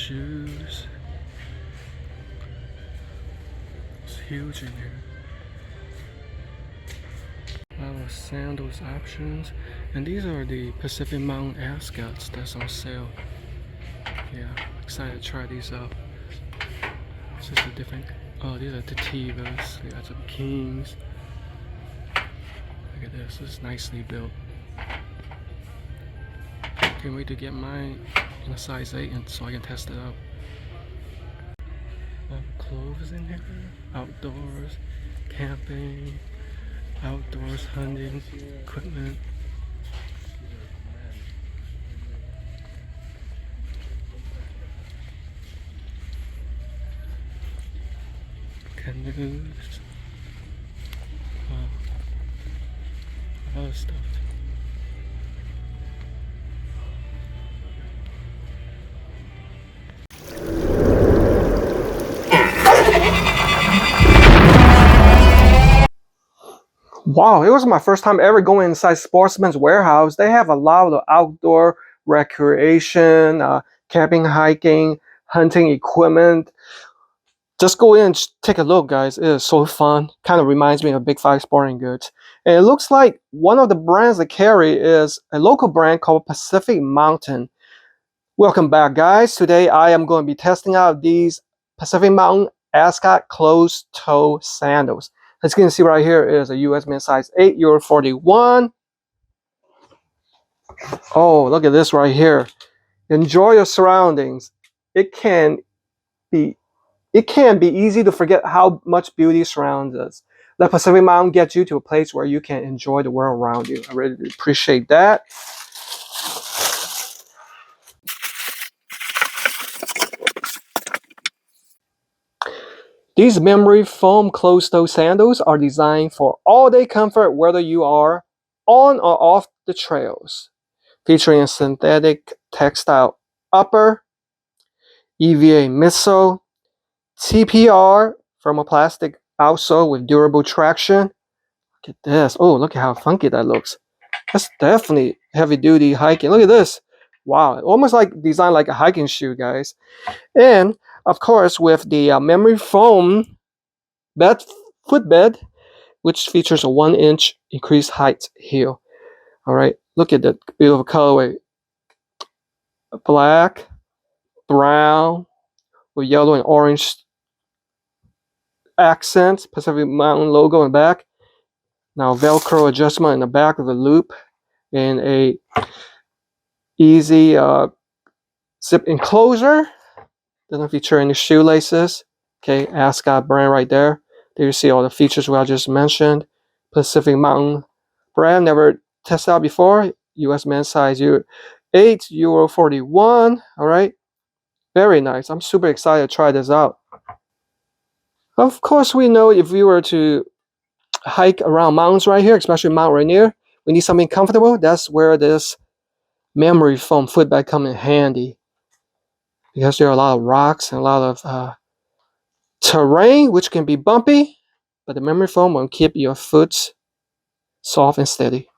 shoes. It's huge in here. A lot of sandals options. And these are the Pacific Mountain Ascots that's on sale. Yeah, excited to try these out. It's just a different, oh, these are Tativas. They got some Kings. Look at this, it's nicely built. Can't wait to get mine in a size 8 and so I can test it out. Clothes in here, outdoors, camping, outdoors hunting equipment. Canoes. Wow. A lot of stuff. Wow, it was my first time ever going inside Sportsman's warehouse. They have a lot of outdoor recreation, camping, hiking, hunting equipment. Just go in and take a look, guys. It is so fun. Kind of reminds me of Big 5 Sporting Goods. And it looks like one of the brands they carry is a local brand called Pacific Mountain. Welcome back, guys. Today I am going to be testing out these Pacific Mountain Ascot closed-toe sandals. As you can see right here is a US men's size 8, Euro 41. Oh, look at this right here. Enjoy your surroundings. It can be easy to forget how much beauty surrounds us. Let Pacific Mountain get you to a place where you can enjoy the world around you. I really appreciate that. These memory foam closed-toe sandals are designed for all-day comfort whether you are on or off the trails. Featuring a synthetic textile upper, EVA midsole, TPR thermoplastic outsole with durable traction. Look at this. Oh, look at how funky that looks. That's definitely heavy-duty hiking. Look at this. Wow, almost like designed like a hiking shoe, guys. And of course, with the memory foam footbed, which features a 1-inch increased height heel. All right, look at that beautiful colorway. Black, brown, with yellow and orange accents. Pacific Mountain logo in the back. Now Velcro adjustment in the back of the loop, and a easy zip enclosure. Doesn't feature any shoelaces. Okay, Ascot brand right there. There you see all the features I just mentioned. Pacific Mountain brand, never tested out before. US men's size 8, Euro 41. All right, very nice. I'm super excited to try this out. Of course, we know if we were to hike around mountains right here, especially Mount Rainier, we need something comfortable. That's where this memory foam footbed comes in handy, because there are a lot of rocks and a lot of terrain which can be bumpy, but the memory foam will keep your foot soft and steady.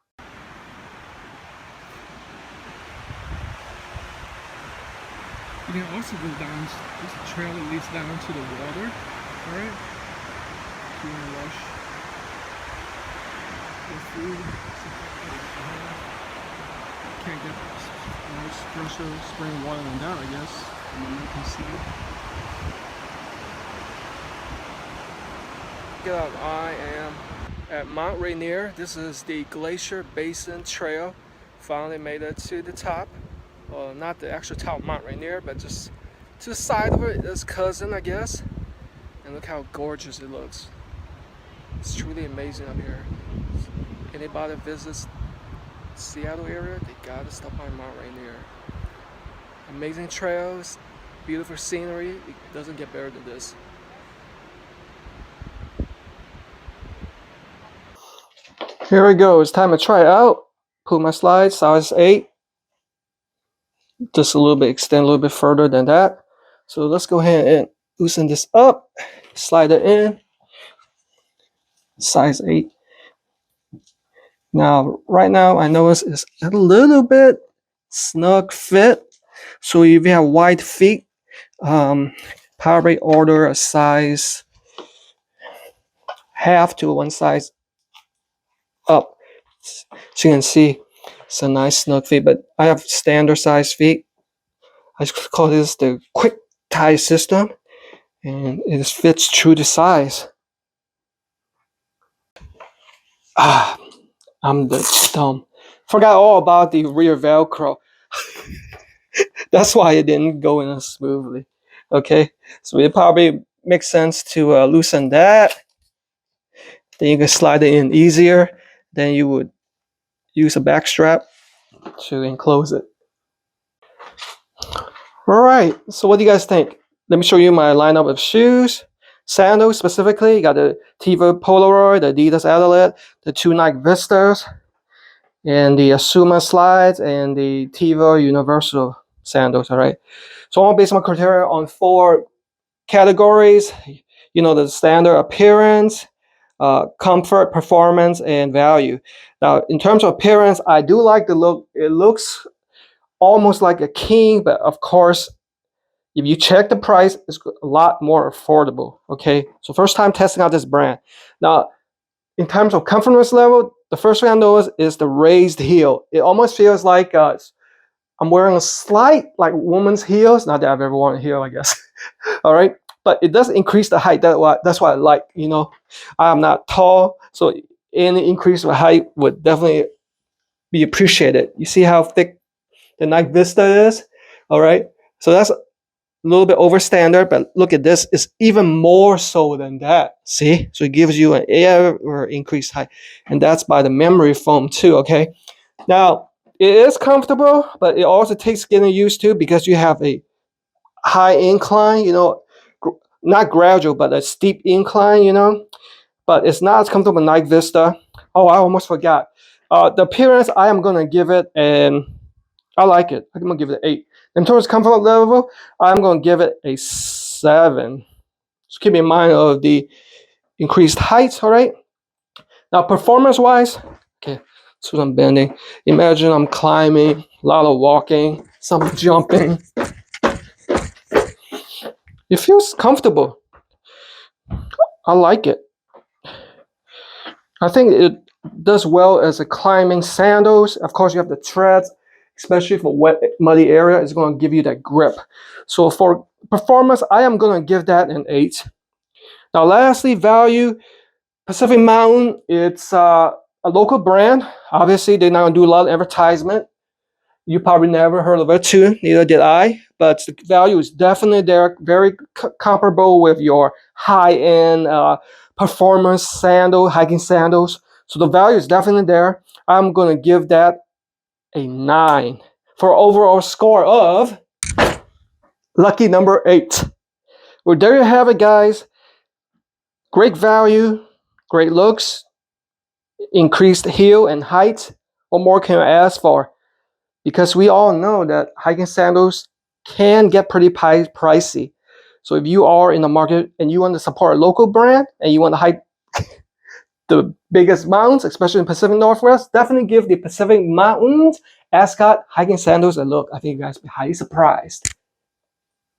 You can also go down, this trail that leads down to the water, alright? If you want to rush your food, can't get nice fresher spring water than that, I guess. And you can see it. Get out, I am at Mount Rainier. This is the Glacier Basin Trail. Finally made it to the top. Well, not the actual top of Mount Rainier, but just to the side of it, its cousin, I guess. And look how gorgeous it looks. It's truly amazing up here. Anybody that visits Seattle area, they gotta stop by Mount Rainier. Amazing trails, beautiful scenery. It doesn't get better than this. Here we go. It's time to try it out. Pull my slide, size 8. Just a little bit, extend a little bit further than that. So let's go ahead and loosen this up. Slide it in. Size 8. Now, right now, I notice it's a little bit snug fit. So if you have wide feet, Probably order a size half to one size up. So you can see it's a nice snug fit, but I have standard size feet. I call this the quick tie system, and it fits true to size. I'm the dumb. Forgot all about the rear Velcro. That's why it didn't go in as smoothly. Okay, so it probably makes sense to loosen that. Then you can slide it in easier. Then you would use a back strap to enclose it. All right, so what do you guys think? Let me show you my lineup of shoes. Sandals specifically, you got the Teva Polaroid, the Adidas Adelaide, the two Nike Vistas, and the Asuma slides, and the Teva Universal sandals. All right, so I'll base my criteria on 4 categories. You know, the standard appearance, comfort, performance, and value. Now, in terms of appearance, I do like the look. It looks almost like a king, but of course, if you check the price, it's a lot more affordable. Okay, so first time testing out this brand. Now, in terms of comfortness level, the first thing I notice is the raised heel. It almost feels like I'm wearing a slight like woman's heels. Not that I've ever worn a heel, I guess. All right, but it does increase the height. That's what I like. You know, I'm not tall, so any increase of height would definitely be appreciated. You see how thick the Nike Vista is? All right, so that's a little bit over standard, but look at this, it's even more so than that. See, so it gives you an air or increased height, and that's by the memory foam too. Okay, now it is comfortable, but it also takes getting used to because you have a high incline, you know, not gradual but a steep incline, you know, but it's not as comfortable as Nike Vista. Oh, I almost forgot, the appearance. I am gonna give it I like it. I'm gonna give it an 8. In terms of comfort level, I'm gonna give it a 7. Just keep in mind of the increased height. All right. Now, performance-wise, okay. So I'm bending. Imagine I'm climbing, a lot of walking, some jumping. It feels comfortable. I like it. I think it does well as a climbing sandals. Of course, you have the treads, especially for wet, muddy area. It's going to give you that grip. So for performance, I am going to give that an 8. Now, lastly, value. Pacific Mountain, it's a local brand. Obviously, they're not going to do a lot of advertisement. You probably never heard of it too, neither did I. But the value is definitely there, very comparable with your high-end performance hiking sandals. So the value is definitely there. I'm going to give that a 9 for an overall score of lucky number 8. Well, there you have it, guys. Great value, great looks, increased heel and height. What more can I ask for? Because we all know that hiking sandals can get pretty pricey. So if you are in the market and you want to support a local brand and you want to hike the biggest mountains, especially in Pacific Northwest, definitely give the Pacific Mountains Ascot hiking sandals a look. I think you guys will be highly surprised.